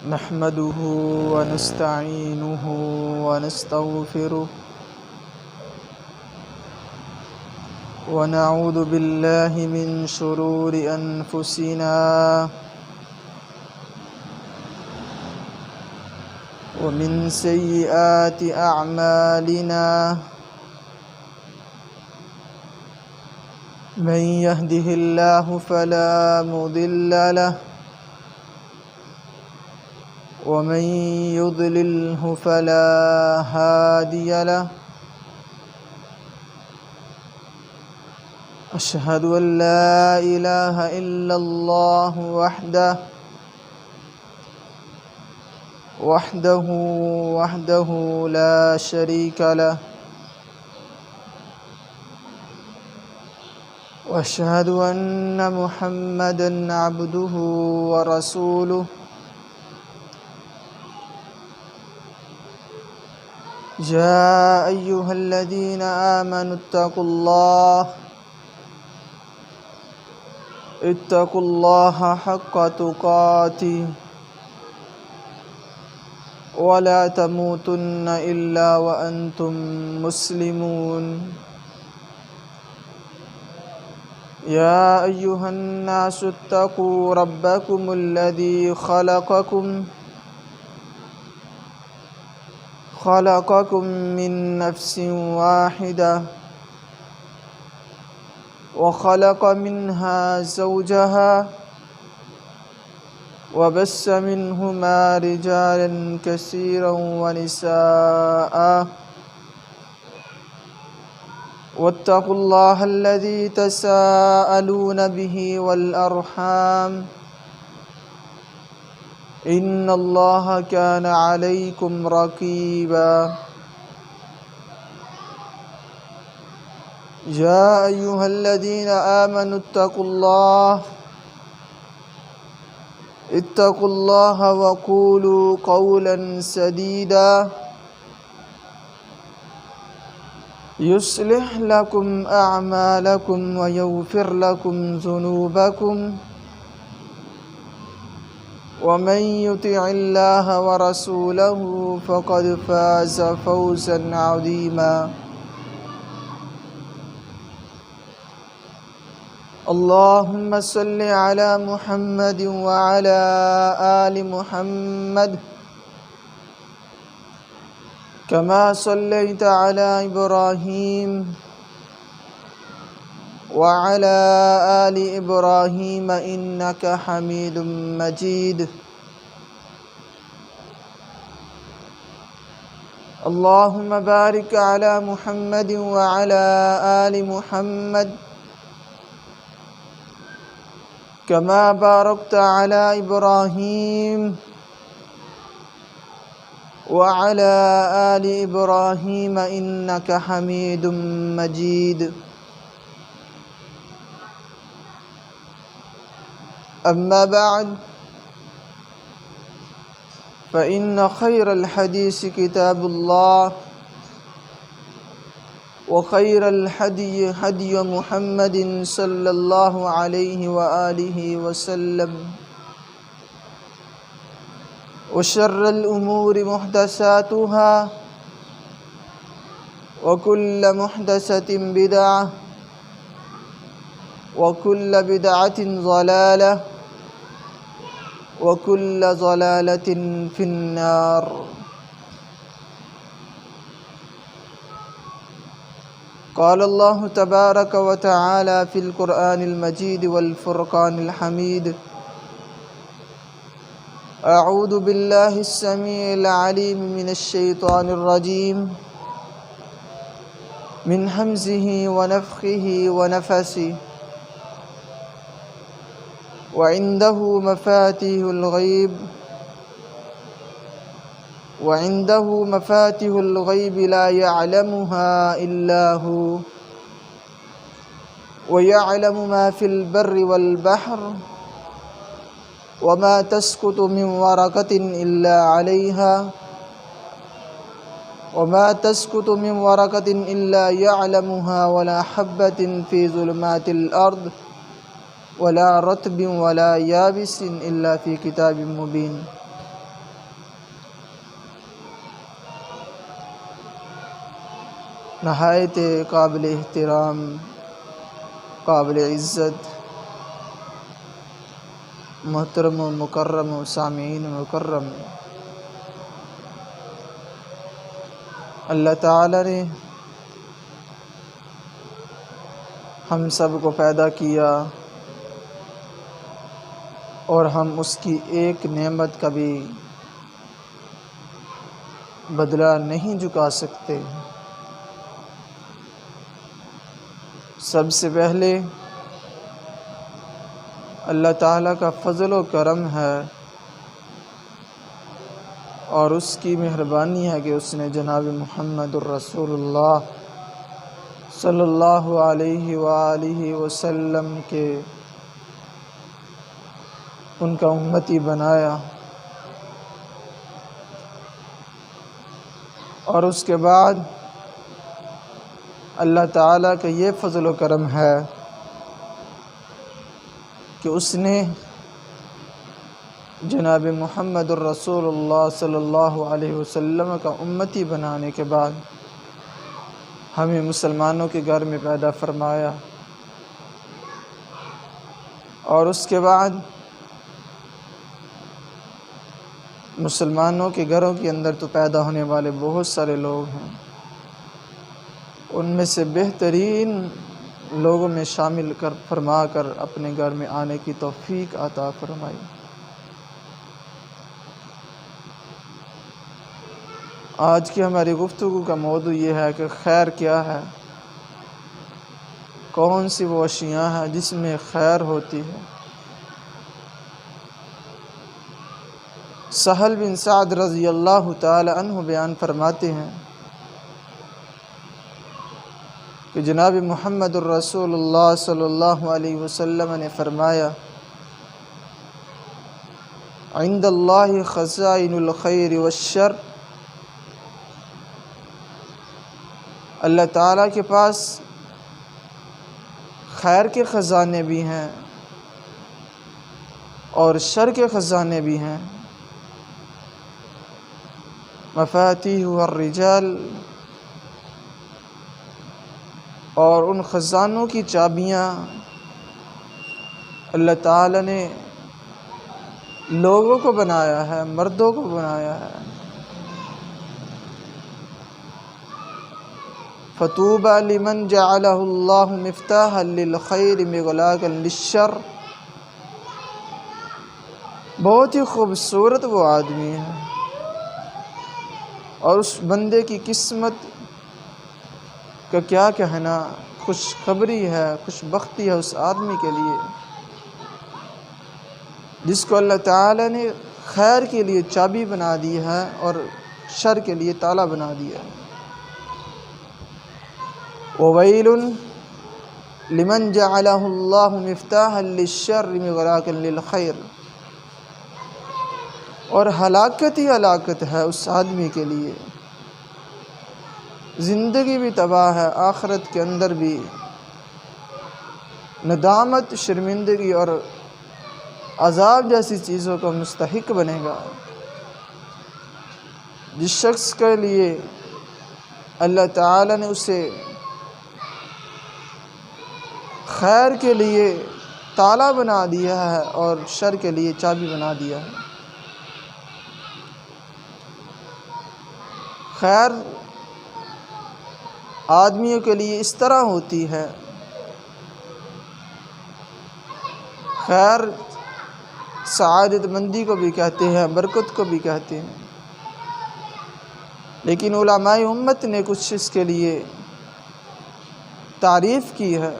نحمده ونستعينه ونستغفره ونعوذ بالله من شرور أنفسنا ومن سيئات أعمالنا من يهده الله فلا مضل له ومن يضلله فلا هادي له أشهد أن لا إله إلا الله وحده لا شريك له وأشهد أن محمدا عبده ورسوله يا أيها الذين آمنوا اتقوا الله حق تقاته ولا تموتن إلا وأنتم مسلمون يا أيها الناس اتقوا ربكم الذي خلقكم من نفس واحدة وخلق منها زوجها وبث منهما رجالا كثيرا ونساء واتقوا الله الذي تساءلون به والأرحام إن الله كان عليكم رقيبا يا أيها الذين آمنوا اتقوا الله وقولوا قولا سديدا يصلح لكم أعمالكم ويغفر لكم ذنوبكم ومن يطع الله ورسوله فقد فاز فوزا عظيما اللهم صل على محمد وعلى آل محمد كما صليت على إبراهيم وعلى آل إبراهيم إنك حميد مجيد اللهم بارك على محمد وعلى آل محمد كما باركت على إبراهيم وعلى آل إبراهيم إنك حميد مجيد أما بعد فإن خير الحديث كتاب الله وخير الهدي هدي محمد صلى الله عليه وآله وسلم وشر الأمور محدثاتها وكل محدثة بدعة وكل بدعة ضلالة وكل ضلالة في النار قال الله تبارك وتعالى في القرآن المجيد والفرقان الحميد أعوذ بالله السميع العليم من الشيطان الرجيم من همزه ونفخه ونفسه وعنده مفاتيح الغيب لا يعلمها إلا هو ويعلم ما في البر والبحر وما تسقط من ورقة إلا يعلمها ولا حبة في ظلمات الأرض ولا رطب ولا يابس إلا في كتاب مبين نہایت قابل احترام، قابل عزت، محترم و مکرم و سامعین مکرم، اللہ تعالی نے ہم سب کو پیدا کیا اور ہم اس کی ایک نعمت کا بھی بدلہ نہیں چکا سکتے۔ سب سے پہلے اللہ تعالیٰ کا فضل و کرم ہے اور اس کی مہربانی ہے کہ اس نے جناب محمد الرسول اللہ صلی اللہ علیہ وآلہ وسلم کے ان کا امتی بنایا، اور اس کے بعد اللہ تعالیٰ کا یہ فضل و کرم ہے کہ اس نے جناب محمد الرسول اللہ صلی اللہ علیہ وسلم کا امتی بنانے کے بعد ہمیں مسلمانوں کے گھر میں پیدا فرمایا، اور اس کے بعد مسلمانوں کے گھروں کے اندر تو پیدا ہونے والے بہت سارے لوگ ہیں، ان میں سے بہترین لوگوں میں شامل فرما کر اپنے گھر میں آنے کی توفیق عطا فرمائی۔ آج کی ہماری گفتگو کا موضوع یہ ہے کہ خیر کیا ہے، کون سی وہ اشیاء ہیں جس میں خیر ہوتی ہے۔ سہل بن سعد رضی اللہ تعالی عنہ بیان فرماتے ہیں کہ جناب محمد الرسول اللہ صلی اللہ علیہ وسلم نے فرمایا، عند اللہ خزائن الخیر والشر، اللہ تعالیٰ کے پاس خیر کے خزانے بھی ہیں اور شر کے خزانے بھی ہیں۔ مفاتیح الرجال، اور ان خزانوں کی چابیاں اللہ تعالیٰ نے لوگوں کو بنایا ہے، مردوں کو بنایا ہے۔ فطوبى لمن جعله اللہ مفتاحا للخیر مغلاقا للشر، بہت ہی خوبصورت وہ آدمی ہے، اور اس بندے کی قسمت کا کیا کہنا، خوشخبری ہے، خوش بختی ہے اس آدمی کے لیے جس کو اللہ تعالی نے خیر کے لیے چابی بنا دی ہے اور شر کے لیے تالا بنا دیا ہے۔ وویل لمن جعلہ اللہ مفتاحا للشر مغلاقا للخیر، اور ہلاکت ہی ہلاکت ہے اس آدمی کے لیے، زندگی بھی تباہ ہے، آخرت کے اندر بھی ندامت، شرمندگی اور عذاب جیسی چیزوں کا مستحق بنے گا۔ جس شخص کے لیے اللہ تعالی نے اسے خیر کے لیے تالا بنا دیا ہے اور شر کے لیے چابی بنا دیا ہے۔ خیر آدمیوں کے لیے اس طرح ہوتی ہے، خیر سعادت مندی کو بھی کہتے ہیں، برکت کو بھی کہتے ہیں، لیکن علماء امت نے کچھ اس کے لیے تعریف کی ہے۔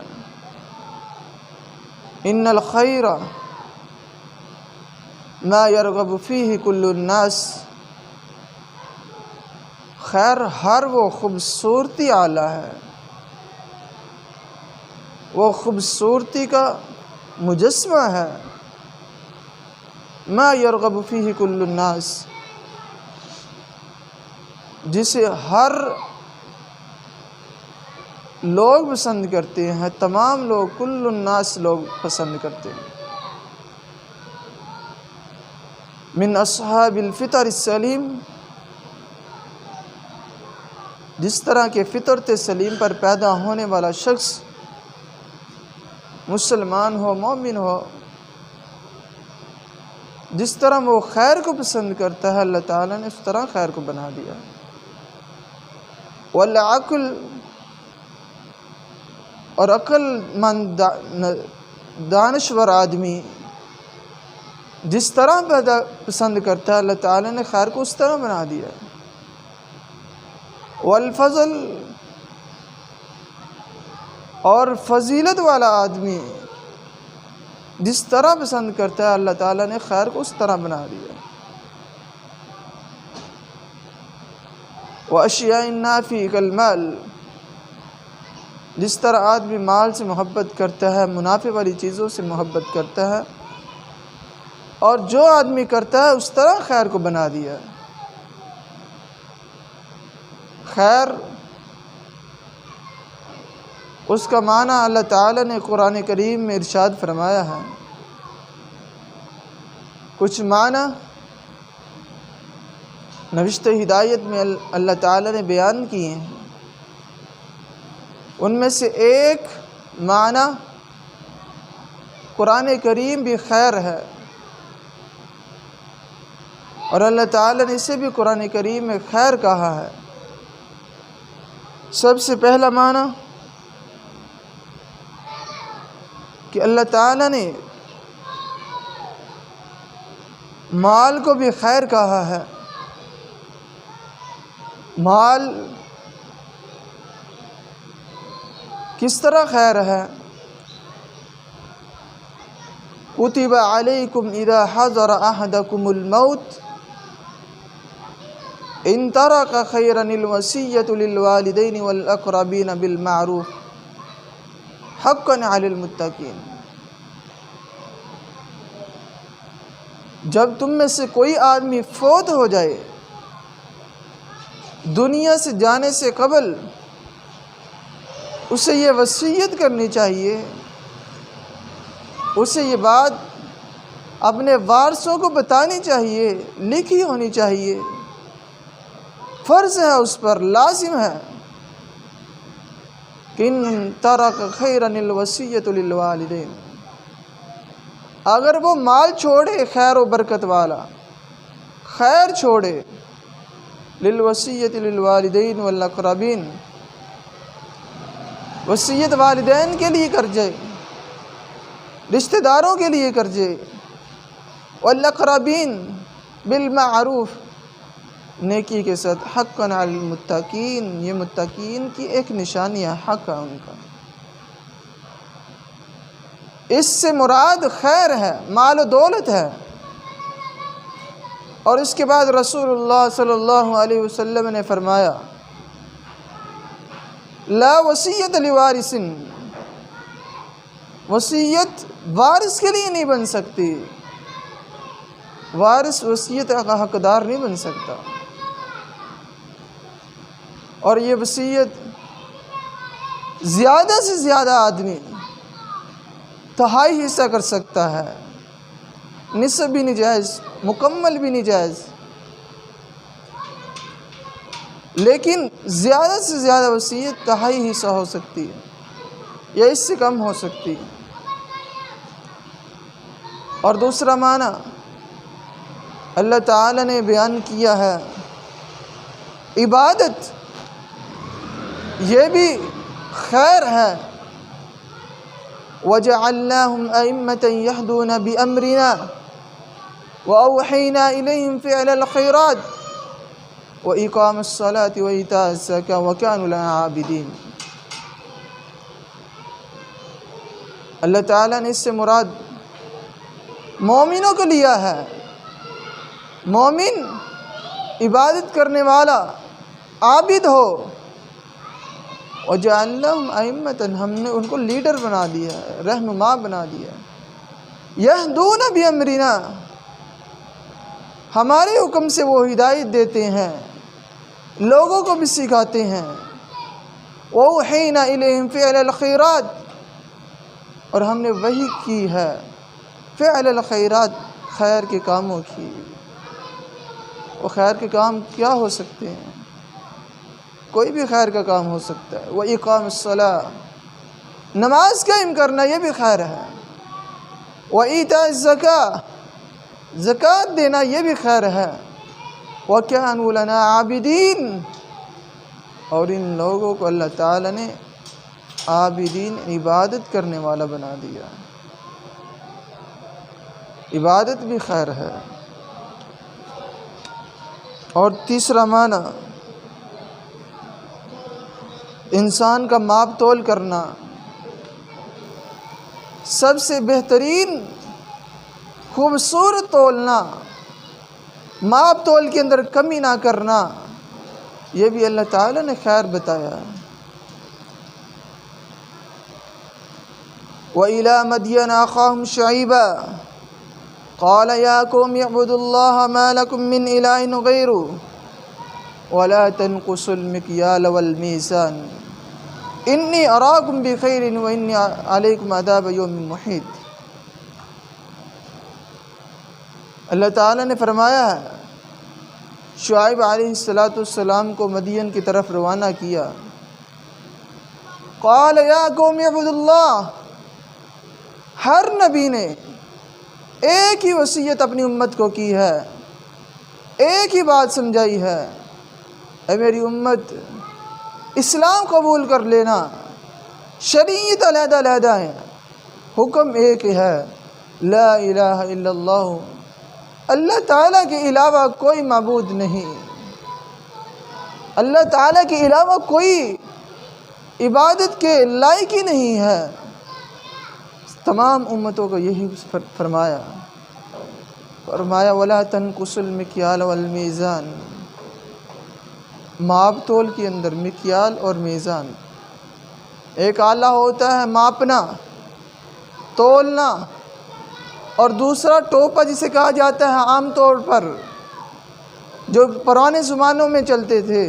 ان الخیر ما یرغب فیہ کل الناس، خیر ہر وہ خوبصورتی اعلیٰ ہے، وہ خوبصورتی کا مجسمہ ہے، ما یرغب فیہ کل الناس، جسے ہر لوگ پسند کرتے ہیں، تمام لوگ، کل الناس لوگ پسند کرتے ہیں۔ من اصحاب الفطر السلیم، جس طرح کہ فطرت سلیم پر پیدا ہونے والا شخص مسلمان ہو، مومن ہو، جس طرح وہ خیر کو پسند کرتا ہے، اللہ تعالیٰ نے اس طرح خیر کو بنا دیا۔ والعقل، اور عقل مند دانشور آدمی جس طرح پسند کرتا ہے، اللہ تعالیٰ نے خیر کو اس طرح بنا دیا۔ والفضل، اور فضیلت والا آدمی جس طرح پسند کرتا ہے، اللہ تعالیٰ نے خیر کو اس طرح بنا دیا۔ واشیاء النافع کالمال، جس طرح آدمی مال سے محبت کرتا ہے، منافع والی چیزوں سے محبت کرتا ہے، اور جو آدمی کرتا ہے اس طرح خیر کو بنا دیا۔ خیر، اس کا معنی اللہ تعالیٰ نے قرآن کریم میں ارشاد فرمایا ہے۔ کچھ معنی نوشتہ ہدایت میں اللہ تعالیٰ نے بیان کیے ہیں۔ ان میں سے ایک معنی قرآن کریم بھی خیر ہے، اور اللہ تعالیٰ نے اسے بھی قرآن کریم میں خیر کہا ہے۔ سب سے پہلا معنی کہ اللہ تعالیٰ نے مال کو بھی خیر کہا ہے۔ مال کس طرح خیر ہے؟ کتب علیکم اذا حضر احدکم الموت ان ترک خیرا الوصیۃ للوالدین والاقربین بالمعروف حقا علی المتقین۔ جب تم میں سے کوئی آدمی فوت ہو جائے، دنیا سے جانے سے قبل اسے یہ وصیت کرنی چاہیے، اسے یہ بات اپنے وارثوں کو بتانی چاہیے، لکھی ہونی چاہیے، فرض ہے اس پر، لازم ہے کہ ان ترک خیرا الوصیۃ للوالدین، اگر وہ مال چھوڑے خیر و برکت والا، خیر چھوڑے، للوصیۃ للوالدین والاقربین، وصیت والدین کے لیے کر جائے، رشتہ داروں کے لیے کر جائے، والاقربین بالمعروف، نیکی کے ساتھ، حقا علی المتقین، یہ متقین کی ایک نشانی ہے، حق ہے ان کا۔ اس سے مراد خیر ہے، مال و دولت ہے۔ اور اس کے بعد رسول اللہ صلی اللہ علیہ وسلم نے فرمایا، لا وصیت لوارث، وصیت وارث کے لیے نہیں بن سکتی، وارث وصیت کا حقدار نہیں بن سکتا۔ اور یہ وصیت زیادہ سے زیادہ آدمی تہائی حصہ کر سکتا ہے، نصف بھی نہیں جائز، مکمل بھی نہیں جائز، لیکن زیادہ سے زیادہ وصیت تہائی حصہ ہو سکتی ہے یا اس سے کم ہو سکتی ہے۔ اور دوسرا معنی اللہ تعالی نے بیان کیا ہے، عبادت، یہ بھی خیر ہے۔ وَجَعَلْنَاهُمْ أَئِمَّةً يَهْدُونَ بِأَمْرِنَا وَأَوْحَيْنَا إِلَيْهِمْ فِعْلَ الْخَيْرَاتِ وَإِقَامَ الصَّلَاةِ وَإِيتَاءَ الزَّكَاةِ وَكَانُوا لَنَا عَابِدِينَ۔ اللہ تعالیٰ نے اس سے مراد مومنوں کو لیا ہے۔ مومن عبادت کرنے والا، عابد ہو، وَجَعَلْنَاهُمْ أَئِمَّةً، ہم نے ان کو لیڈر بنا دیا ہے، رہنما بنا دیا ہے۔ يَهْدُونَ بِأَمْرِنَا، ہمارے حکم سے وہ ہدایت دیتے ہیں، لوگوں کو بھی سکھاتے ہیں۔ وَأَوْحَيْنَا إِلَيْهِمْ فِعْلَ الْخَيْرَاتِ، اور ہم نے وحی کی ہے فعل الخیرات، خیر کے کاموں کی۔ وہ خیر کے کام کیا ہو سکتے ہیں؟ کوئی بھی خیر کا کام ہو سکتا ہے۔ وَإِقَامُ الصَّلَاةِ، نماز قائم کرنا یہ بھی خیر ہے۔ وَإِيتَاءِ الزَّكَاةِ، زکوٰۃ دینا یہ بھی خیر ہے۔ وَكَانُوا لَنَا عَابِدِينَ، اور ان لوگوں کو اللہ تعالیٰ نے عابدین، عبادت کرنے والا بنا دیا۔ عبادت بھی خیر ہے۔ اور تیسرا معنی انسان کا ماپ تول کرنا، سب سے بہترین خوبصورت تولنا، ماپ تول کے اندر کمی نہ کرنا، یہ بھی اللہ تعالیٰ نے خیر بتایا۔ وَإِلَىٰ مَدْيَنَ أَخَاهُمْ شُعَيْبًا قَالَ يَا قَوْمِ اعْبُدُوا اللَّهَ مَا لَكُم مِّنْ إِلَٰهٍ غَيْرُهُ وَلَا تَنقُصُوا الْمِكْيَالَ وَالْمِيزَانَ إِنِّي أَرَاكُمْ بِخَيْرٍ وَإِنِّي عَلَيْكُمْ عَذَابَ يَوْمٍ مُحِيطٍ۔ اللہ تعالیٰ نے فرمایا ہے شعیب علیہ السلام کو مدین کی طرف روانہ کیا۔ قال یا قوم اعبدوا اللہ، ہر نبی نے ایک ہی وصیت اپنی امت کو کی ہے، ایک ہی بات سمجھائی ہے، اے میری امت اسلام قبول کر لینا۔ شریعت علیحدہ علیحدہ ہے، حکم ایک ہے، لا الہ الا اللہ، اللہ تعالیٰ کے علاوہ کوئی معبود نہیں، اللہ تعالیٰ کے علاوہ کوئی عبادت کے لائق ہی نہیں ہے۔ تمام امتوں کو یہی فرمایا وَلَا تَنْقُصُوا الْمِكْيَالَ وَالْمِيزَانَ، ماپ تول کے اندر مکیال اور میزان، ایک آلہ ہوتا ہے ماپنا، تولنا، اور دوسرا ٹوپا جسے کہا جاتا ہے عام طور پر جو پرانے زمانوں میں چلتے تھے۔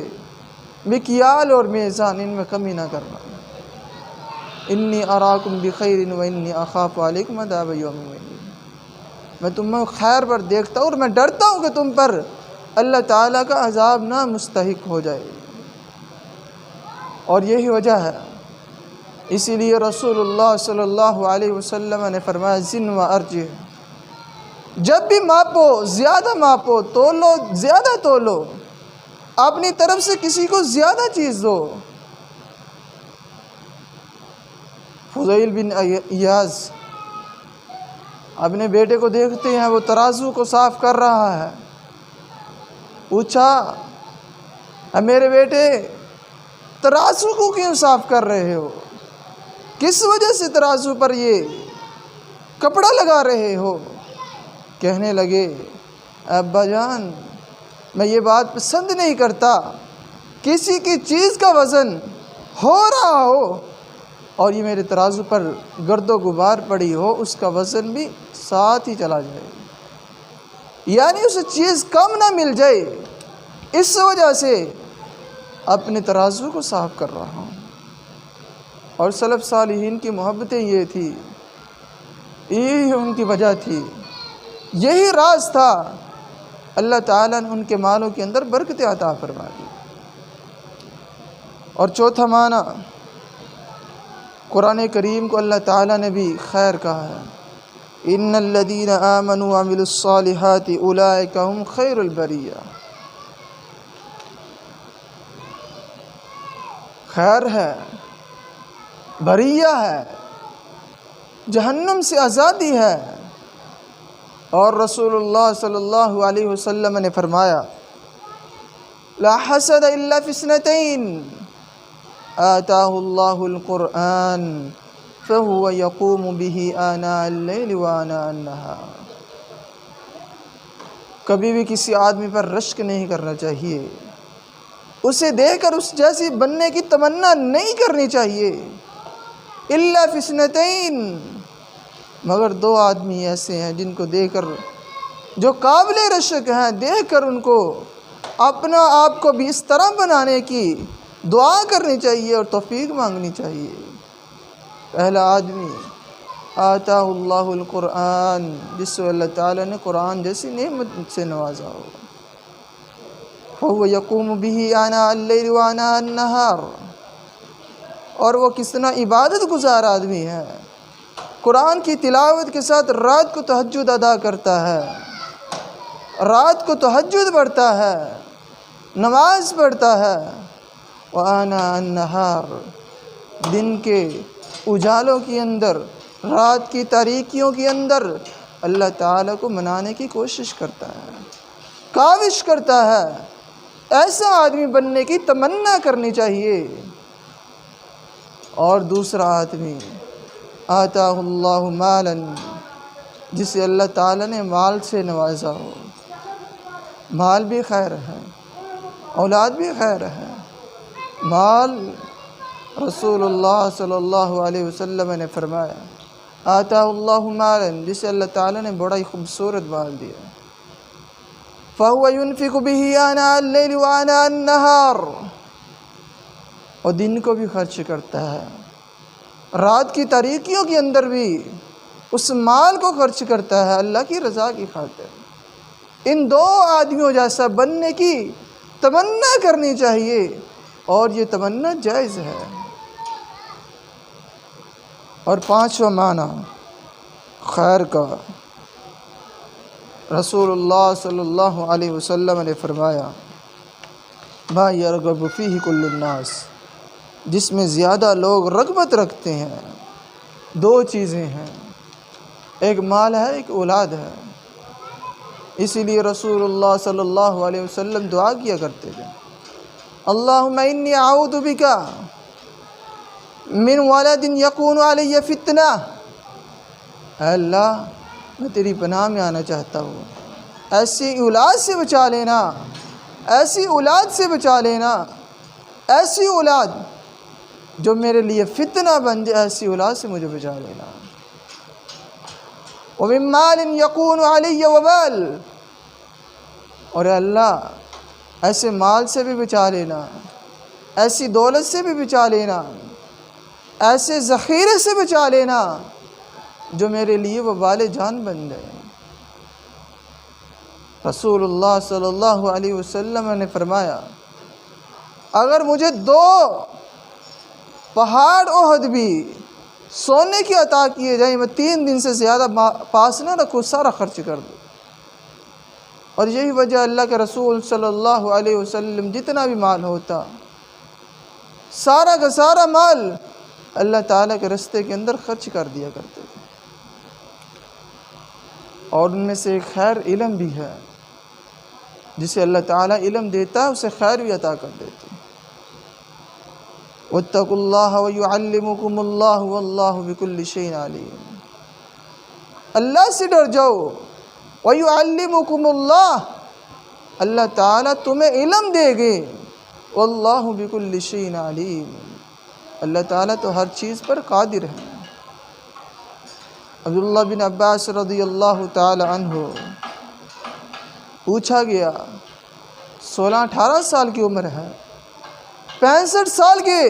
مکیال اور میزان، ان میں کمی نہ کرنا۔ انی اراکم بخیر وانی اخاف علیکم عذاب یوم محیط، میں تمہیں خیر پر دیکھتا ہوں اور میں ڈرتا ہوں کہ تم پر اللہ تعالیٰ کا عذاب نہ مستحق ہو جائے۔ اور یہی وجہ ہے، اسی لیے رسول اللہ صلی اللہ علیہ وسلم نے فرمایا زن و ارجح، جب بھی ماپو زیادہ ماپو، تولو زیادہ تولو، اپنی طرف سے کسی کو زیادہ چیز دو۔ فضیل بن ایاز اپنے بیٹے کو دیکھتے ہیں، وہ ترازو کو صاف کر رہا ہے، پوچھا اے میرے بیٹے ترازو کو کیوں صاف کر رہے ہو؟ کس وجہ سے ترازو پر یہ کپڑا لگا رہے ہو؟ کہنے لگے ابا جان، میں یہ بات پسند نہیں کرتا کسی کی چیز کا وزن ہو رہا ہو اور یہ میرے ترازو پر گرد و غبار پڑی ہو، اس کا وزن بھی ساتھ ہی چلا جائے، یعنی اسے چیز کم نہ مل جائے، اس وجہ سے اپنے ترازو کو صاف کر رہا ہوں۔ اور سلف صالحین کی محبتیں یہ تھی، یہی ان کی وجہ تھی، یہی راز تھا، اللہ تعالیٰ نے ان کے مالوں کے اندر برکت عطا فرما دی۔ اور چوتھا معنی، قرآن کریم کو اللہ تعالیٰ نے بھی خیر کہا ہے، ان الذین آمنوا وعملوا الصالحات اولئک هم خیر البریہ، خیر ہے، بریہ ہے، جہنم سے آزادی ہے۔ اور رسول اللہ صلی اللہ علیہ وسلم نے فرمایا لا حسد الا فی اثنتین آتاہ اللہ القرآن فهو یقوم به آناء اللیل وآناء النہار، کبھی بھی کسی آدمی پر رشک نہیں کرنا چاہیے، اسے دیکھ کر اس جیسی بننے کی تمنا نہیں کرنی چاہیے، الا فی اثنتین، مگر دو آدمی ایسے ہیں جن کو دیکھ کر، جو قابل رشک ہیں، دیکھ کر ان کو اپنا آپ کو بھی اس طرح بنانے کی دعا کرنی چاہیے اور توفیق مانگنی چاہیے۔ پہلا آدمی آتاہ اللہ القرآن، جس سے اللہ تعالیٰ نے قرآن جیسی نعمت سے نوازا ہو، فَهُوَ يَقُومُ بِهِ آنَاءَ اللَّيْلِ وَآنَاءَ النَّهَارِ، اور وہ کتنا عبادت گزار آدمی ہے، قرآن کی تلاوت کے ساتھ رات کو تہجد ادا کرتا ہے، رات کو تہجد پڑھتا ہے، نماز پڑھتا ہے، وَآنَاءَ النَّهَارِ، دن کے اجالوں کے اندر، رات کی تاریکیوں کے اندر اللہ تعالیٰ کو منانے کی کوشش کرتا ہے، کاوش کرتا ہے۔ ایسا آدمی بننے کی تمنا کرنی چاہیے۔ اور دوسرا آدمی آتاہ اللہ مالا، جسے اللہ تعالیٰ نے مال سے نوازا ہو، مال بھی خیر ہے، اولاد بھی خیر ہے۔ مال، رسول اللہ صلی اللہ علیہ وسلم نے فرمایا آتاہ اللہ مالا، جسے اللہ تعالیٰ نے بڑا ہی خوبصورت مال دیا، فَهُوَ يُنْفِقُ بِهِ آنَاءَ اللَّيْلِ وَآنَاءَ النَّهَارِ، اور دن کو بھی خرچ کرتا ہے، رات کی تاریکیوں کے اندر بھی اس مال کو خرچ کرتا ہے اللہ کی رضا کی خاطر۔ ان دو آدمیوں جیسا بننے کی تمنا کرنی چاہیے، اور یہ تمنا جائز ہے۔ اور پانچواں معنی خیر کا، رسول اللہ صلی اللہ علیہ وسلم نے فرمایا ما یرغب فیہ کل الناس، جس میں زیادہ لوگ رغبت رکھتے ہیں۔ دو چیزیں ہیں، ایک مال ہے، ایک اولاد ہے۔ اسی لیے رسول اللہ صلی اللہ علیہ وسلم دعا کیا کرتے تھے اللہم انی اعوذ بک من ولد یکون علی فتنہ، اے اللہ میں تیری پناہ میں آنا چاہتا ہوں، ایسی اولاد سے بچا لینا، ایسی اولاد سے بچا لینا، ایسی اولاد جو میرے لیے فتنہ بن جائے، ایسی اولاد سے مجھے بچا لینا۔ وَمِن مَالٍ يَكُونُ عَلَيَّ وَبَالٍ، اور اے اللہ ایسے مال سے بھی بچا لینا، ایسی دولت سے بھی بچا لینا، ایسے ذخیرے سے بچا لینا جو میرے لیے وبال جان بن جائے۔ رسول اللہ صلی اللہ علیہ وسلم نے فرمایا اگر مجھے 2 پہاڑ احد بھی سونے کے عطا کیے جائیں، میں 3 دن سے زیادہ پاس نہ رکھوں، سارا خرچ کر دوں۔ اور یہی وجہ اللہ کے رسول صلی اللہ علیہ وسلم جتنا بھی مال ہوتا، سارا کا سارا مال اللہ تعالیٰ کے راستے کے اندر خرچ کر دیا کرتے تھے۔ اور ان میں سے ایک خیر علم بھی ہے، جسے اللہ تعالیٰ علم دیتا ہے اسے خیر بھی عطا کر دیتے ہیں۔ وَاتَّقُوا اللَّهَ وَيُعَلِّمُكُمُ اللَّهُ وَاللَّهُ بِكُلِّ شَيْءٍ عَلِيمٌ، اللہ سے ڈر جاؤ، وَيُعَلِّمُكُمُ اللَّهُ، اللہ تعالیٰ تمہیں علم دے گے، وَاللَّهُ بِكُلِّ شَيْءٍ عَلِيمٌ، اللہ تعالیٰ تو ہر چیز پر قادر ہے۔ عبداللہ بن عباس رضی اللہ تعالی عنہ پوچھا گیا، 16-18 سال کی عمر ہے، 65 سال کے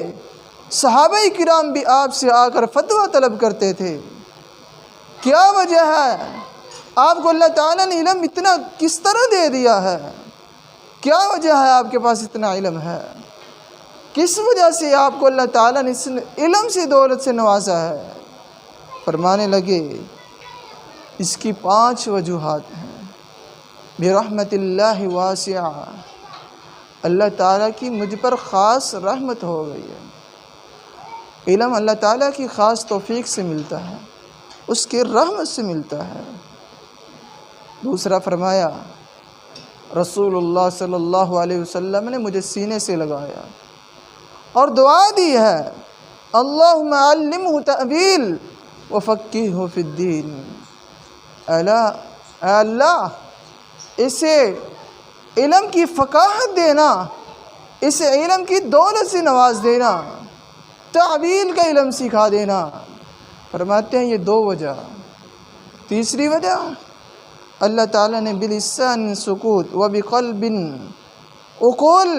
صحابہ کرام بھی آپ سے آ کر فتویٰ طلب کرتے تھے، کیا وجہ ہے؟ آپ کو اللہ تعالیٰ نے علم اتنا کس طرح دے دیا ہے؟ کیا وجہ ہے آپ کے پاس اتنا علم ہے؟ کس وجہ سے آپ کو اللہ تعالیٰ نے اس علم سے، دولت سے نوازا ہے؟ فرمانے لگے اس کی 5 وجوہات ہیں۔ برحمت اللہ واسعہ، اللہ تعالیٰ کی مجھ پر خاص رحمت ہو گئی ہے۔ علم اللہ تعالیٰ کی خاص توفیق سے ملتا ہے، اس کی رحمت سے ملتا ہے۔ دوسرا فرمایا رسول اللہ صلی اللہ علیہ وسلم نے مجھے سینے سے لگایا اور دعا دی ہے اللہم علمہ تأویل وفقہہ فی الدین، اے اللہ اسے علم کی فقاہت دینا، اسے علم کی دولت سے نواز دینا، تعویل کا علم سکھا دینا۔ فرماتے ہیں یہ 2 وجہ۔ تیسری وجہ اللہ تعالیٰ نے بلسان سکوت و بقلب عقول،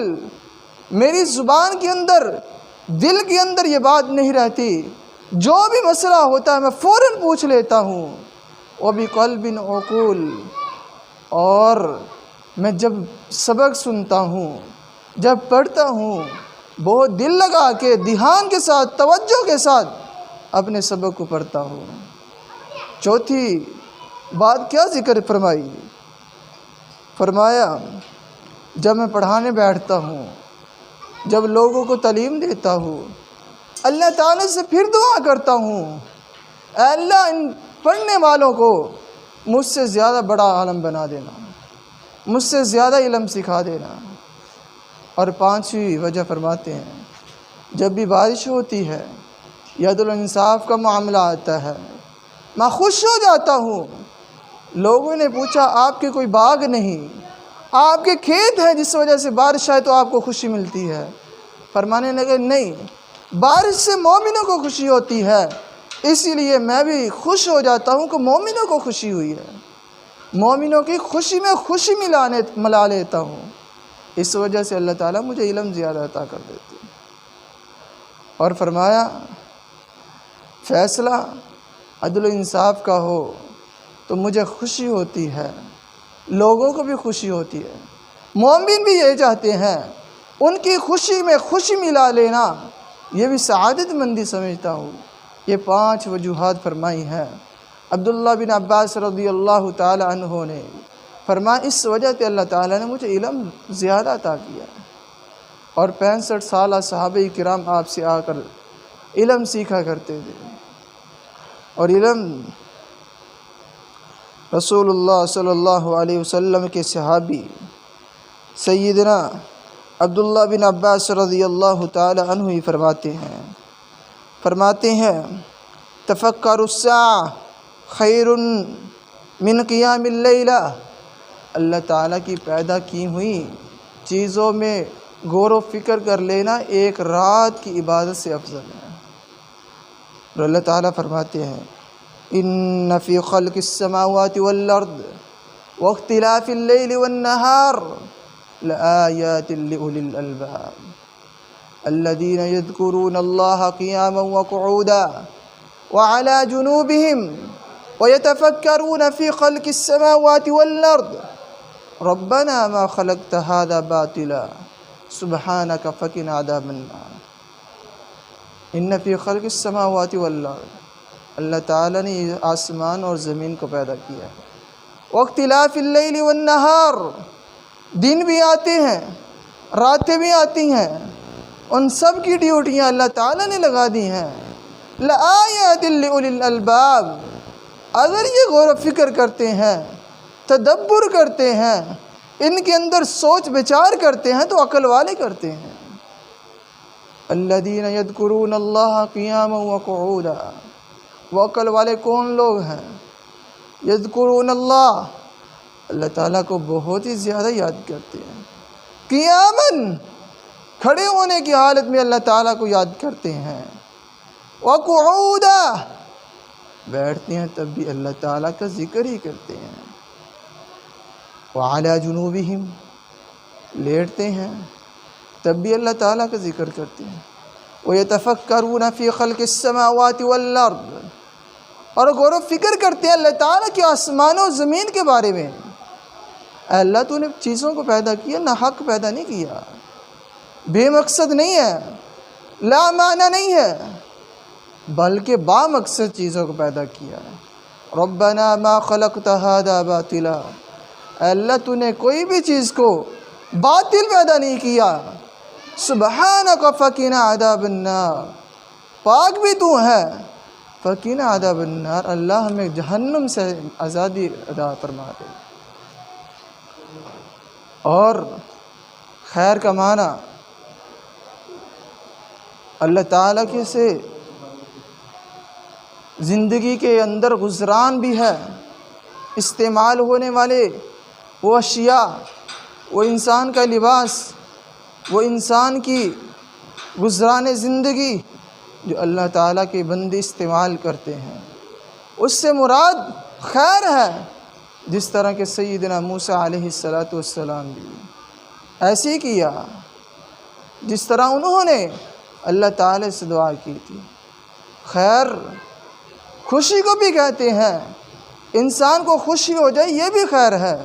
میری زبان کے اندر، دل کے اندر یہ بات نہیں رہتی، جو بھی مسئلہ ہوتا ہے میں فوراً پوچھ لیتا ہوں، و بقلب عقول، اور میں جب سبق سنتا ہوں، جب پڑھتا ہوں، بہت دل لگا کے، دھیان کے ساتھ، توجہ کے ساتھ اپنے سبق کو پڑھتا ہوں۔ چوتھی بات کیا ذکر فرمائی؟ فرمایا جب میں پڑھانے بیٹھتا ہوں، جب لوگوں کو تعلیم دیتا ہوں، اللہ تعالیٰ سے پھر دعا کرتا ہوں، اے اللہ ان پڑھنے والوں کو مجھ سے زیادہ بڑا عالم بنا دینا، مجھ سے زیادہ علم سکھا دینا۔ اور پانچویں وجہ فرماتے ہیں جب بھی بارش ہوتی ہے، عدل و انصاف کا معاملہ آتا ہے، میں خوش ہو جاتا ہوں۔ لوگوں نے پوچھا آپ کے کوئی باغ نہیں، آپ کے کھیت ہیں جس وجہ سے بارش آئے تو آپ کو خوشی ملتی ہے؟ فرمانے لگے نہیں، بارش سے مومنوں کو خوشی ہوتی ہے، اسی لیے میں بھی خوش ہو جاتا ہوں کہ مومنوں کو خوشی ہوئی ہے، مومنوں کی خوشی میں خوشی ملا لیتا ہوں۔ اس وجہ سے اللہ تعالیٰ مجھے علم زیادہ عطا کر دیتے ہیں۔ اور فرمایا فیصلہ عدل و انصاف کا ہو تو مجھے خوشی ہوتی ہے، لوگوں کو بھی خوشی ہوتی ہے، مومن بھی یہ چاہتے ہیں، ان کی خوشی میں خوشی ملا لینا یہ بھی سعادت مندی سمجھتا ہوں۔ یہ 5 وجوہات فرمائی ہیں۔ عبداللہ بن عباس رضی اللہ تعالی عنہ نے فرمایا اس وجہ سے اللہ تعالیٰ نے مجھے علم زیادہ عطا کیا۔ اور 65 سالہ صحابہ کرام آپ سے آ کر علم سیکھا کرتے تھے، اور علم رسول اللہ صلی اللہ علیہ وسلم کے صحابی سیدنا عبداللہ بن عباس رضی اللہ تعالی عنہ ہی فرماتے ہیں تفکر الساعہ خیر من قیام اللیلہ، اللہ تعالیٰ کی پیدا کی ہوئی چیزوں میں غور و فکر کر لینا ایک رات کی عبادت سے افضل ہے۔ اور اللہ تعالیٰ فرماتے ہیں ان فی خلق السماوات والارض واختلاف اللیل والنہار لآیات لأولی الالباب الذین یذکرون اللہ قیاما وقعودا وعلی جنوبہم ویتفکرون فی خلق السماوات والارض ربنا ما خلقت هذا باطلا سبحانک فقنا عذاب النار۔ ان فی خلق السماوات والارض، اللہ تعالیٰ نے آسمان اور زمین کو پیدا کیا ہے۔ واختلاف اللیل والنہار، دن بھی آتے ہیں، راتیں بھی آتی ہیں، ان سب کی ڈیوٹیاں اللہ تعالیٰ نے لگا دی ہیں۔ لآیات لأولی الالباب، اگر یہ غور و فکر کرتے ہیں، تدبر کرتے ہیں، ان کے اندر سوچ بچار کرتے ہیں تو عقل والے کرتے ہیں۔ الذین یذکرون اللہ قیاما وقعودا، وہ عقل والے کون لوگ ہیں؟ یذکرون اللہ، اللہ تعالیٰ کو بہت ہی زیادہ یاد کرتے ہیں۔ قیاماً، کھڑے ہونے کی حالت میں اللہ تعالیٰ کو یاد کرتے ہیں۔ وقعودا، بیٹھتے ہیں تب بھی اللہ تعالیٰ کا ذکر ہی کرتے ہیں۔ وعلی جنوبہم، لیٹتے ہیں تب بھی اللہ تعالیٰ کا ذکر کرتے ہیں۔ وَيَتَفَكَّرُونَ فِي خَلْقِ السَّمَاوَاتِ وَالْأَرْضِ، اور غور و فکر کرتے ہیں اللہ تعالیٰ کے آسمان و زمین کے بارے میں۔ اے اللہ تو نے چیزوں کو پیدا کیا، نہ حق پیدا نہیں کیا، بے مقصد نہیں ہے، لا معنی نہیں ہے، بلکہ با مقصد چیزوں کو پیدا کیا ہے۔ ربنا ما خلقت هذا باطلا، اے اللہ تو نے کوئی بھی چیز کو باطل پیدا نہیں کیا۔ سبحانک فقنا عذاب النار، پاک بھی تو ہے، فقنا عذاب النار، اللہ ہمیں جہنم سے آزادی عطا فرما دے۔ اور خیر کا معنی اللہ تعالیٰ کے سے زندگی کے اندر گزران بھی ہے، استعمال ہونے والے وہ اشیاء، وہ انسان کا لباس، وہ انسان کی گزران زندگی جو اللہ تعالیٰ کے بندے استعمال کرتے ہیں، اس سے مراد خیر ہے۔ جس طرح کہ سیدنا موسیٰ علیہ السلام بھی ایسے ہی کیا، جس طرح انہوں نے اللہ تعالیٰ سے دعا کی تھی۔ خیر خوشی کو بھی کہتے ہیں، انسان کو خوشی ہو جائے یہ بھی خیر ہے،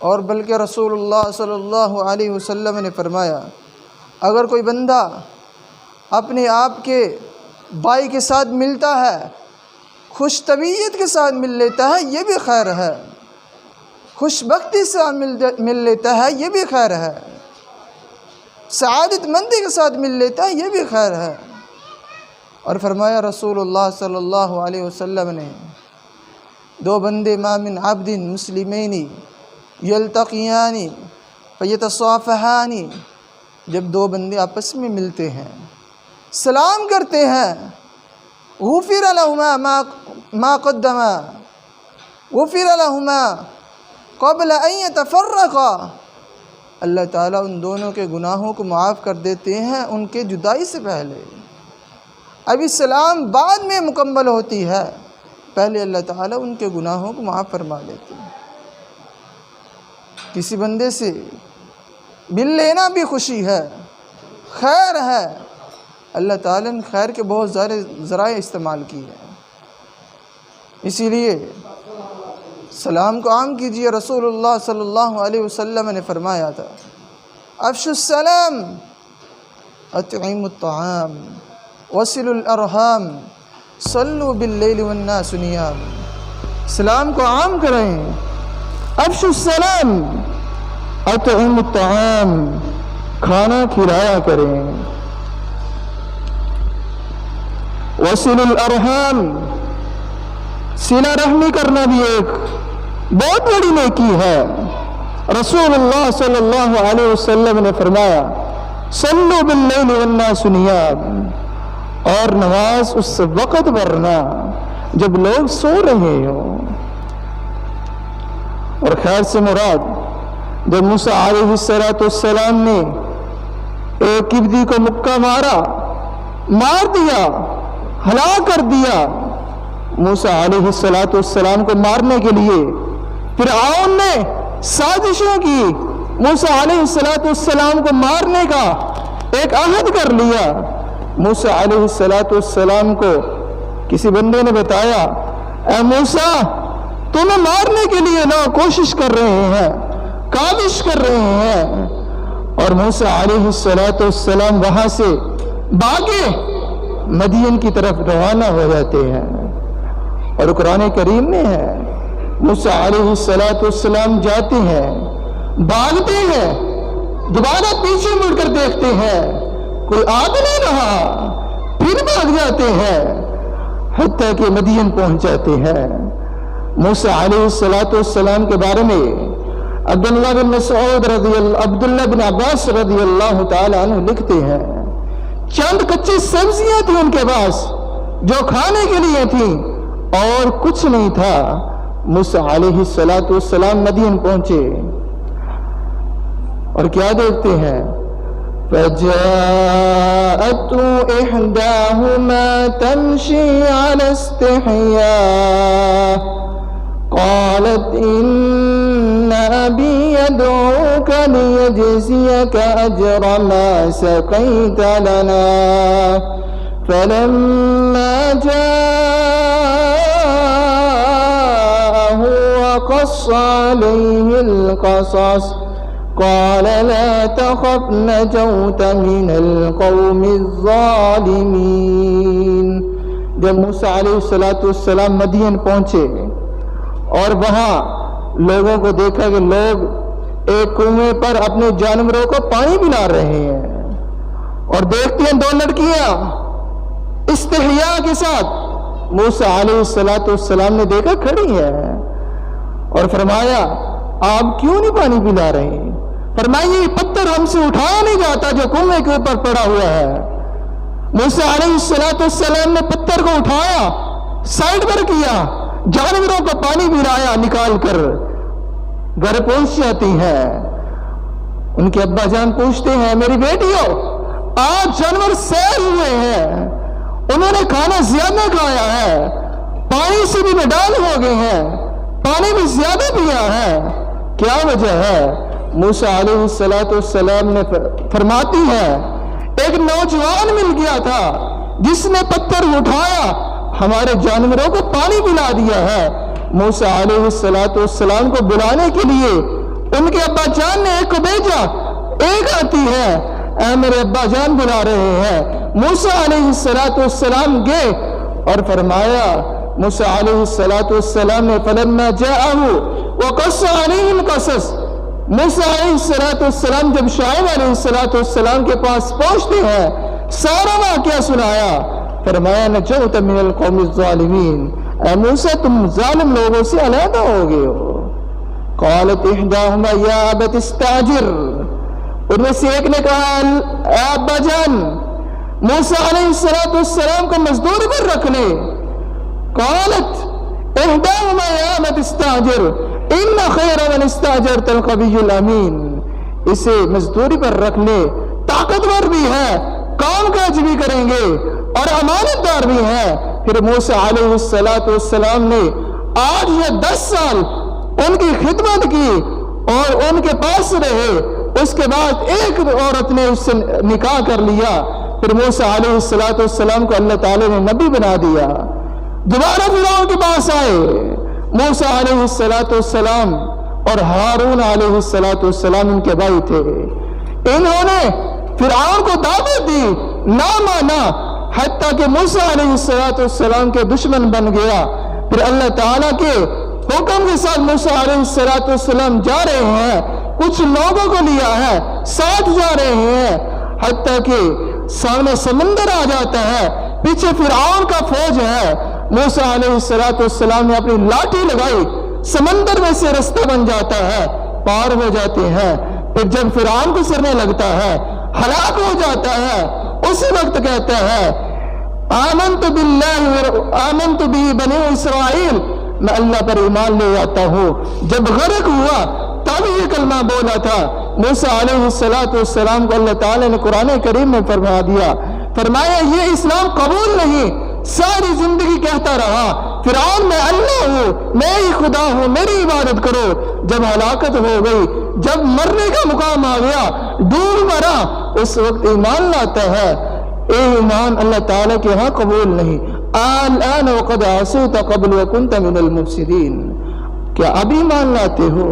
اور بلکہ رسول اللہ صلی اللہ علیہ وسلم نے فرمایا اگر کوئی بندہ اپنے آپ کے بھائی کے ساتھ ملتا ہے، خوش طبیعت کے ساتھ مل لیتا ہے، یہ بھی خیر ہے، خوش بختی سے مل لیتا ہے، یہ بھی خیر ہے، سعادت مندی کے ساتھ مل لیتا ہے، یہ بھی خیر ہے۔ اور فرمایا رسول اللہ صلی اللہ علیہ وسلم نے دو بندے ما من عبد مسلمین یلتقیان فیتصافحان، جب دو بندے آپس میں ملتے ہیں، سلام کرتے ہیں، غفر لہما ما قدما غفر لہما قبل ان یتفرقا، اللہ تعالیٰ ان دونوں کے گناہوں کو معاف کر دیتے ہیں ان کے جدائی سے پہلے۔ ابھی سلام بعد میں مکمل ہوتی ہے، پہلے اللہ تعالیٰ ان کے گناہوں کو معاف فرما دیتے ہیں۔ کسی بندے سے مل لینا بھی خوشی ہے، خیر ہے، اللہ تعالیٰ نے خیر کے بہت سارے ذرائع استعمال کیے ہیں، اسی لیے سلام کو عام کیجیے۔ رسول اللہ صلی اللہ علیہ وسلم نے فرمایا تھا افشوا السلام اطعموا الطعام وصلوا الارحام صلوا باللیل والناس نیام، سلام کو عام کریں، افشوا السلام اطعموا الطعام، کھانا کھلایا کریں، وصلوا الارحام، صلہ رحمی کرنا بھی ایک بہت بڑی نیکی ہے۔ رسول اللہ صلی اللہ علیہ وسلم نے فرمایا صلوا باللیل والناس نیام، اور نماز اس وقت پڑھنا جب لوگ سو رہے ہوں۔ اور خیر سے مراد جب موسیٰ علیہ السلام نے ایک کبتی کو مکہ مار دیا، ہلاک کر دیا، موسیٰ علیہ السلام کو مارنے کے لیے فرعون نے سازشیں کی، موسیٰ علیہ السلام کو مارنے کا ایک عہد کر لیا۔ موسیٰ علیہ السلام کو کسی بندے نے بتایا اے موسیٰ تمہیں مارنے کے لیے لوگ کوشش کر رہے ہیں، کاوش کر رہے ہیں، اور موسیٰ علیہ السلام وہاں سے بھاگے مدین کی طرف روانہ ہو جاتے ہیں۔ اور قرآن کریم میں ہے موسیٰ علیہ السلام جاتے ہیں، بھاگتے ہیں، دوبارہ پیچھے مڑ کر دیکھتے ہیں کوئی آ نہیں رہا، پھر بھاگ جاتے ہیں حتیٰ کہ مدین پہنچ جاتے ہیں۔ موسیٰ علیہ السلام کے بارے میں عبداللہ بن مسعود عبداللہ بن عباس رضی اللہ تعالیٰ عنہ لکھتے ہیں چند کچی سبزیاں تھیں ان کے پاس جو کھانے کے لیے تھیں اور کچھ نہیں تھا۔ موسیٰ علیہ السلام مدین پہنچے اور کیا دیکھتے ہیں فَجَاءَتْ إِحْدَاهُمَا تَمْشِي عَلَى اسْتِحْيَاءٍ قَالَتْ إِنَّ أَبِي يَدْعُوكَ لِيَجْزِيَكَ أَجْرَ مَا سَقَيْتَ لَنَا فَلَمَّا جَاءَهُ وَقَصَّ عَلَيْهِ الْقَصَصَ قال لا تخف نجوت من القوم الظالمین۔ جب موسیٰ علیہ السلام مدین پہنچے اور وہاں لوگوں کو دیکھا کہ لوگ ایک کنویں پر اپنے جانوروں کو پانی پلا رہے ہیں، اور دیکھتے ہیں دو لڑکیاں استحیاء کے ساتھ موسیٰ علیہ السلام نے دیکھا کھڑی ہیں، اور فرمایا آپ کیوں نہیں پانی پلا رہے ہیں؟ فرمائیے یہ پتھر ہم سے اٹھایا نہیں جاتا جو کنویں کے اوپر پڑا ہوا ہے۔ موسیٰ علیہ السلام نے پتھر کو اٹھایا، سائڈ پر کیا، جانوروں کو پانی پلایا، نکال کر گھر پہنچ جاتی ہیں۔ ان کے ابا جان پوچھتے ہیں میری بیٹیوں آج جانور سیر ہوئے ہیں، انہوں نے کھانا زیادہ کھایا ہے، پانی سے بھی نڈال ہو گئے ہیں، پانی بھی زیادہ پیا ہے، کیا وجہ ہے؟ موسیٰ علیہ السلام نے فرماتی ہے ایک نوجوان مل گیا تھا جس نے پتھر اٹھایا ہمارے جانوروں کو پانی پلا دیا ہے۔ موسیٰ علیہ السلام کو بلانے کے لیے ان کے ابا جان نے ایک کو بھیجا، ایک آتی ہے، اے میرے ابا جان بلا رہے ہیں۔ موسیٰ علیہ السلام گئے اور فرمایا، موسیٰ علیہ السلام نے فلما جاءه وقص عليه القصص، موسیٰ علیہ السلام جب شعیب علیہ السلام کے پاس پہنچتے ہیں، سارا واقعہ سنایا، فرمایا نجوت من القوم الظالمین، اے موسیٰ تم ظالم لوگوں سے علیحدہ ہو گئے ہو۔ قالت احداہما یا ابت استاجر، ان میں سے ایک نے کہا اے ابا جان موسیٰ علیہ السلام کو مزدور پر رکھ لے۔ قالت احداہما یا ابت استاجر ان خیر من استاجرت القوی الامین، اسے مزدوری پر رکھ لے، طاقتور بھی ہے، کام کاج بھی کریں گے اور امانت دار بھی ہے۔ پھر موسیٰ علیہ السلام نے 8 یا 10 سال ان کی خدمت کی اور ان کے پاس رہے، اس کے بعد ایک عورت نے اس سے نکاح کر لیا، پھر موسیٰ علیہ السلام کو اللہ تعالی نے نبی بنا دیا۔ دوبارہ فرعون کے پاس آئے، موسیٰ علیہ السلام اور ہارون علیہ السلام ان کے بھائی تھے، انہوں نے فرعون کو دعوت دی، نہ مانا، حتیٰ کہ موسیٰ علیہ السلام کے دشمن بن گیا۔ پھر اللہ تعالیٰ کے حکم کے ساتھ موسیٰ علیہ السلام جا رہے ہیں، کچھ لوگوں کو لیا ہے، ساتھ جا رہے ہیں، حتیٰ کہ سامنے سمندر آ جاتا ہے، پیچھے فرعون کا فوج ہے۔ موسیٰ علیہ السلام نے اپنی لاٹھی لگائی، سمندر میں سے رستہ بن جاتا ہے، پار ہو جاتے ہیں۔ پھر جب فرعون کو سرنے لگتا ہے، ہلاک ہو جاتا ہے، اسی وقت کہتا ہے آمنت بی بنی اسرائیل، میں اللہ پر ایمان لے آتا ہوں۔ جب غرق ہوا تب یہ کلمہ بولا تھا۔ موسیٰ علیہ السلام کو اللہ تعالی نے قرآن کریم میں فرما دیا، فرمایا یہ اسلام قبول نہیں، ساری زندگی کہتا رہا فرعون میں اللہ ہوں، میں ہی خدا ہوں، میری عبادت کرو۔ جب ہلاکت ہو گئی، جب مرنے کا مقام آ گیا، ڈوب مرا، اس وقت ایمان لاتا ہے۔ اے ایمان اللہ تعالیٰ کے ہاں قبول نہیں۔ الآن وقد عصیت قبل وکنت من المفسدین، کیا ابھی ایمان لاتے ہو؟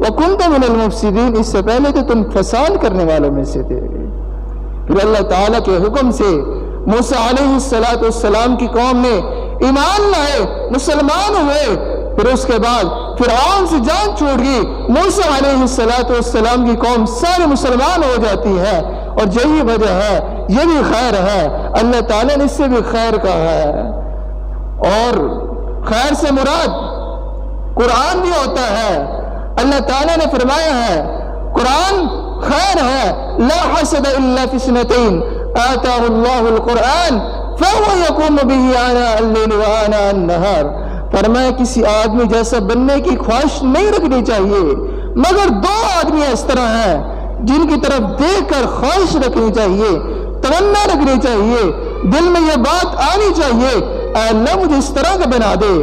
وکنت من المفسدین، اس سے پہلے تو تم فساد کرنے والوں میں سے تھے۔ پھر اللہ تعالیٰ کے حکم سے موسیٰ علیہ السلام کی قوم نے ایمان لائے، مسلمان ہوئے۔ پھر اس کے بعد فرعون سے جان چھوٹ گئی، موسیٰ علیہ السلام کی قوم سارے مسلمان ہو جاتی ہے، اور یہی وجہ ہے، یہ بھی خیر ہے، اللہ تعالیٰ نے اس سے بھی خیر کہا ہے۔ اور خیر سے مراد قرآن بھی ہوتا ہے۔ اللہ تعالیٰ نے فرمایا ہے قرآن خیر ہے، لا حسد الا فی اثنتین آتاہ اللہ القرآن فهو یقوم به آناء اللیل وآناء النہار، فرمایا کسی آدمی جیسا بننے کی خواہش نہیں رکھنی چاہیے، مگر 2 آدمی اس طرح ہیں جن کی طرف دیکھ کر خواہش رکھنی چاہیے، تمنا رکھنی چاہیے، دل میں یہ بات آنی چاہیے اے اللہ مجھے اس طرح کا بنا دے۔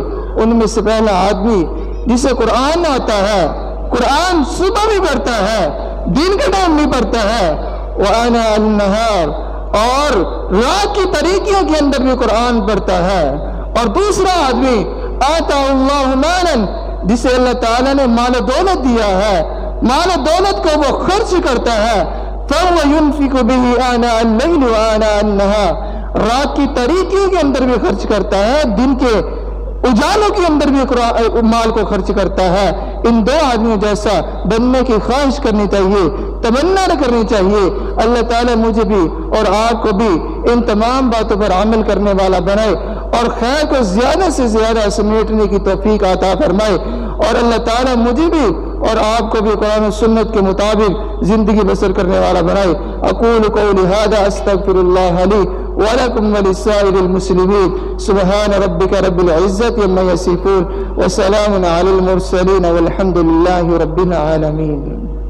ان میں سے پہلا آدمی جسے قرآن آتا ہے، قرآن صبح بھی پڑھتا ہے، دن کے ٹائم بھی پڑھتا ہے، وآناء النہار، اور رات کی تاریکیوں کے اندر بھی قرآن پڑھتا ہے۔ اور دوسرا آدمی آتا اللہ مالا، جسے اللہ تعالیٰ نے مال و دولت دیا ہے، مال و دولت کو وہ خرچ کرتا ہے، فَهُوَ يُنْفِقُ بِهِ آنَاءَ اللَّيْلِ وَآنَاءَ النَّهَارِ، رات کی تاریکیوں کے اندر بھی خرچ کرتا ہے، دن کے اجالوں کے اندر بھی مال کو خرچ کرتا ہے۔ ان 2 آدمیوں جیسا بننے کی خواہش کرنی چاہیے، تمنا کرنی چاہیے۔ اللہ تعالیٰ مجھے بھی اور آپ کو بھی ان تمام باتوں پر عمل کرنے والا بنائے، اور خیر کو زیادہ سے زیادہ سمیٹنے کی توفیق عطا فرمائے، اور اللہ تعالیٰ مجھے بھی اور آپ کو بھی قرآن و سنت کے مطابق زندگی بسر کرنے والا بنائے۔ اقول قولی ھذا استغفر اللہ لی ولکم ولسائر المسلمین، سبحان ربک رب العزت عما یصفون، وسلام علی المرسلین والحمد للہ رب العالمین۔